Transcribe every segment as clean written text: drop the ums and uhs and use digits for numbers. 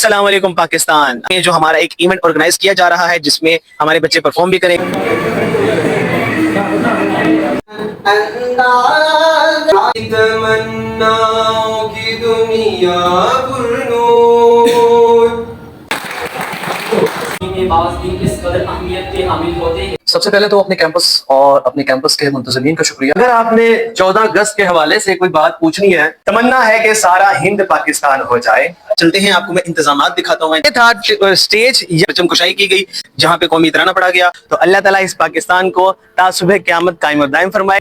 अस्सलाम वालेकुम पाकिस्तान। ये जो हमारा एक इवेंट ऑर्गेनाइज किया जा रहा है जिसमें हमारे बच्चे परफॉर्म भी करेंगे। तमन्नाओं की दुनिया सबसे पहले तो अपने कैंपस और अपने कैंपस के मुंतज़मीन का शुक्रिया। अगर आपने 14 अगस्त के हवाले से कोई बात पूछनी है, तमन्ना है कि सारा हिंद पाकिस्तान हो जाए। चलते हैं, आपको मैं इंतजामात दिखाता हूँ। ये था स्टेज, ये परचम कुशाई की गई जहाँ पे कौमी तराना पढ़ा गया। तो अल्लाह ताला इस पाकिस्तान को तासुबह क़यामत कायम और दायम फरमाए।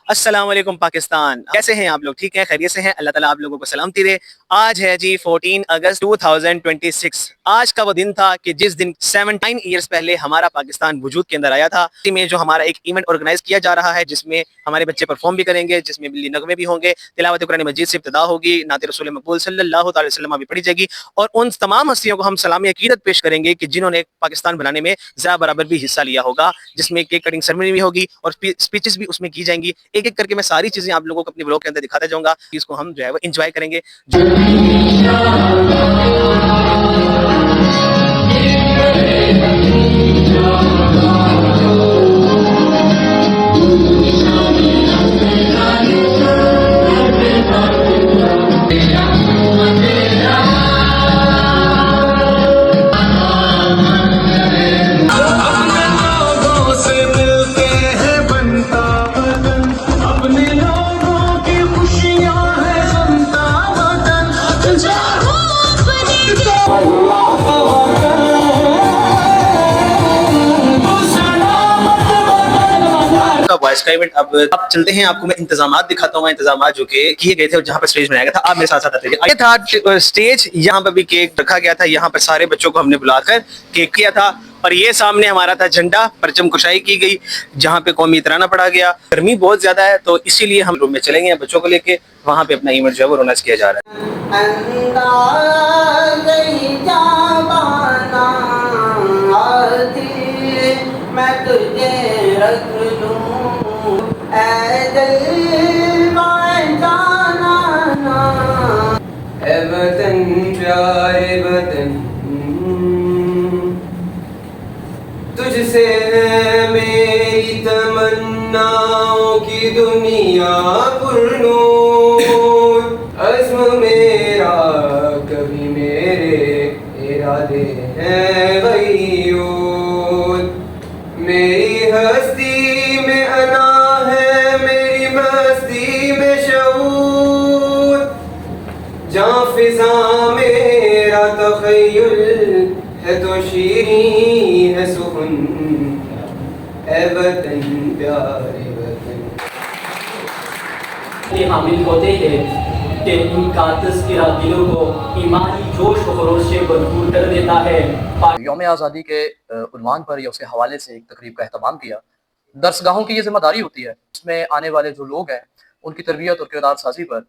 अस्सलाम वालेकुम पाकिस्तान, कैसे हैं आप लोग? ठीक हैं, खैरियत से हैं? अल्लाह ताला आप लोगों को सलामती दे। आज है जी 14 अगस्त 2026। आज का वो दिन था कि जिस दिन 79 ईयर्स पहले हमारा पाकिस्तान वजूद के अंदर आया था। में जो हमारा एक इवेंट ऑर्गेनाइज किया जा रहा है जिसमें हमारे बच्चे परफॉर्म भी करेंगे, जिसमें मिली नगमे भी होंगे, तिलावत कुरान मजीद से इब्तिदा होगी, नात रसूल मकबूल सल्लल्लाहु अलैहि वसल्लम भी पढ़ी जाएगी और उन तमाम हस्तियों को हम सलामी अकीदत पेश करेंगे कि जिन्होंने पाकिस्तान बनाने में ज़रा बराबर भी हिस्सा लिया होगा, जिसमें केक कटिंग सेरेमनी भी होगी और स्पीचेस भी उसमें की जाएंगी। एक एक करके मैं सारी चीजें आप लोगों को अपने ब्लॉग के अंदर दिखाता जाऊंगा, इसको हम जो है वो एंजॉय करेंगे। वॉइस का इवेंट। अब चलते हैं, आपको मैं इंतजामात दिखाता हूँ। इंतजामात जो कि किए गए थे जहाँ पर स्टेज बनाया गया था, आप मेरे साथ साथ आते ये था स्टेज, यहाँ पर भी केक रखा गया था। यहाँ पर सारे बच्चों को हमने बुलाकर केक किया था और ये सामने हमारा था झंडा, परचम कुशाई की गई जहाँ पे कौमी तराना पढ़ा गया। गर्मी बहुत ज्यादा है तो इसीलिए हम रूम में चलेंगे बच्चों को लेके, वहाँ पे अपना इवेंट जो है वो ऑर्गेनाइज किया जा रहा है। तुझसे है मेरी तमन्नाओं की दुनिया पुरनूर, अज़्म मेरा कभी मेरे इरादे हैं गयूर। मेरी हस्ती में अना है, मेरी मस्ती में शऊर, जहाँ फिजा मेरा तख़य्युल है तो शीरीं है सुखन, ए वतन प्यारे वतन। हामिल होते हैं कि इनका तज़किरा दिलों को ईमानी जोश व खरोश से भरपूर कर देता है। यौम आज़ादी के उन्वान पर या उसके हवाले से एक तकरीब का एहतमाम किया। दरसगाहों की ये जिम्मेदारी होती है, इसमें आने वाले जो लोग हैं उनकी तरबियत और किरदार साजी पर,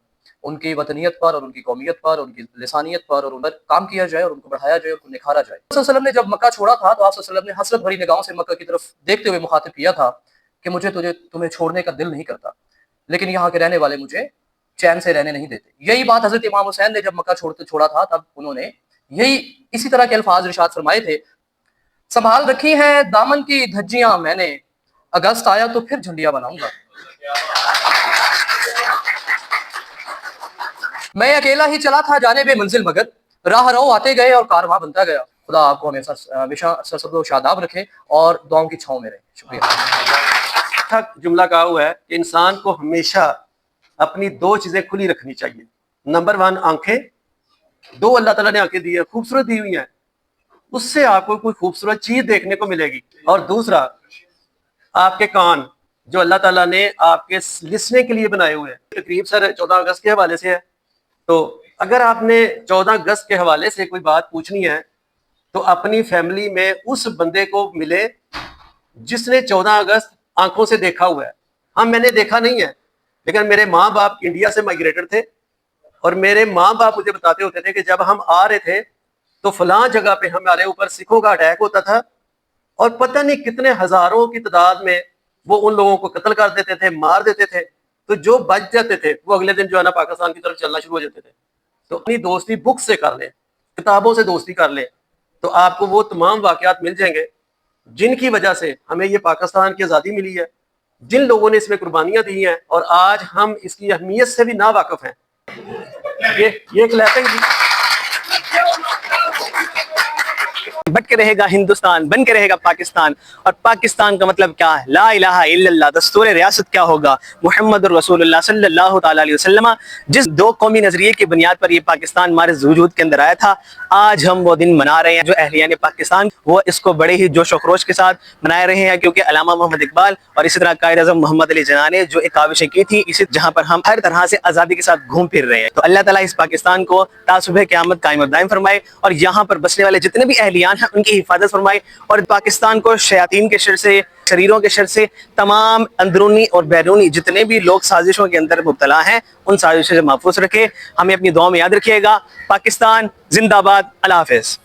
उनकी वतनियत पर और उनकी कौमियत पर, उनकी लिसानियत पर और उन पर काम किया जाए और उनको बढ़ाया जाए, उनको निखारा जाए। वसल्लम ने जब मक्का छोड़ा था तो आप वसल्लम ने हसरत भरी निगाहों से मक्का की तरफ देखते हुए मुखातिब किया था कि मुझे तुम्हें छोड़ने का दिल नहीं करता, लेकिन यहाँ के रहने वाले मुझे चैन से रहने नहीं देते। यही बात हजरत इमाम हुसैन ने जब मक्का छोड़ा था तब उन्होंने यही इसी तरह के अल्फाज इरशाद फरमाए थे, संभाल रखी हैं दामन की धज्जियां मैंने, अगस्त आया तो फिर झंडियां बनाऊंगा। मैं अकेला ही चला था जाने बे मंजिल मगर, राह रो आते गए और कारवां बनता गया। खुदा आपको हमेशा सरसब्ज़ शादाब रखे और दुआओं की छांव में रहे। शुक्रिया। जुमला कहा हुआ है कि इंसान को हमेशा अपनी दो चीजें खुली रखनी चाहिए। नंबर 1 आंखें, दो अल्लाह ताला ने आंखें दी है, खूबसूरत दी हुई हैं, उससे आपको कोई खूबसूरत चीज देखने को मिलेगी। और दूसरा आपके कान जो अल्लाह ताला ने आपके लिसने के लिए बनाए हुए हैं। तकरीब सर 14 अगस्त के हवाले से है, तो अगर आपने 14 अगस्त के हवाले से कोई बात पूछनी है तो अपनी फैमिली में उस बंदे को मिले जिसने 14 अगस्त आंखों से देखा हुआ है। हाँ, मैंने देखा नहीं है, लेकिन मेरे माँ बाप इंडिया से माइग्रेटेड थे और मेरे माँ बाप मुझे बताते होते थे कि जब हम आ रहे थे तो फलां जगह पे हमारे ऊपर सिखों का अटैक होता था और पता नहीं कितने हजारों की तादाद में वो उन लोगों को कत्ल कर देते थे, मार देते थे। तो जो बच जाते थे वो अगले दिन जो है ना पाकिस्तान की तरफ चलना शुरू हो जाते थे। तो अपनी दोस्ती बुक से कर ले, किताबों से दोस्ती कर ले, तो आपको वो तमाम वाकयात मिल जाएंगे जिनकी वजह से हमें ये पाकिस्तान की आज़ादी मिली है, जिन लोगों ने इसमें कुर्बानियां दी हैं और आज हम इसकी अहमियत से भी ना वाकिफ हैं। ये एक लेसन बट के रहेगा हिंदुस्तान, बन के रहेगा पाकिस्तान। और पाकिस्तान का मतलब क्या है? ला इलाहा इल्लल्लाह, दस्तूर रियासत क्या होगा? मुहम्मद रसूलुल्लाह सल्लल्लाहु तआला अलैहि वसल्लम। जिस दो कौमी नजरिए की बुनियाद पर ये पाकिस्तान हमारे वजूद के अंदर आया था, आज हम वो दिन मना रहे हैं। जो अहलियान पाकिस्तान वो इसको बड़े ही जोश व खरोश के साथ मना रहे हैं, क्योंकि अल्लामा मोहम्मद इकबाल और इसी तरह कायद आज़म मोहम्मद अली जिन्ना ने जो एक काविशें की थी, इसी जहां पर हम हर तरह से आज़ादी के साथ घूम फिर रहे हैं। तो अल्लाह ताला इस पाकिस्तान को तासुबह क़यामत कायम दायम फरमाए और यहाँ पर बसने वाले जितने भी अहलियान हैं उनकी हिफाजत फरमाए, और पाकिस्तान को शयातीन के शर से, शरीरों के शर से, तमाम अंदरूनी और बैरूनी जितने भी लोग साजिशों के अंदर मुब्तला हैं उन साजिशों से महफूज रखे। हमें अपनी दुआ में याद रखिएगा। पाकिस्तान जिंदाबाद। अल्लाह हाफिज़।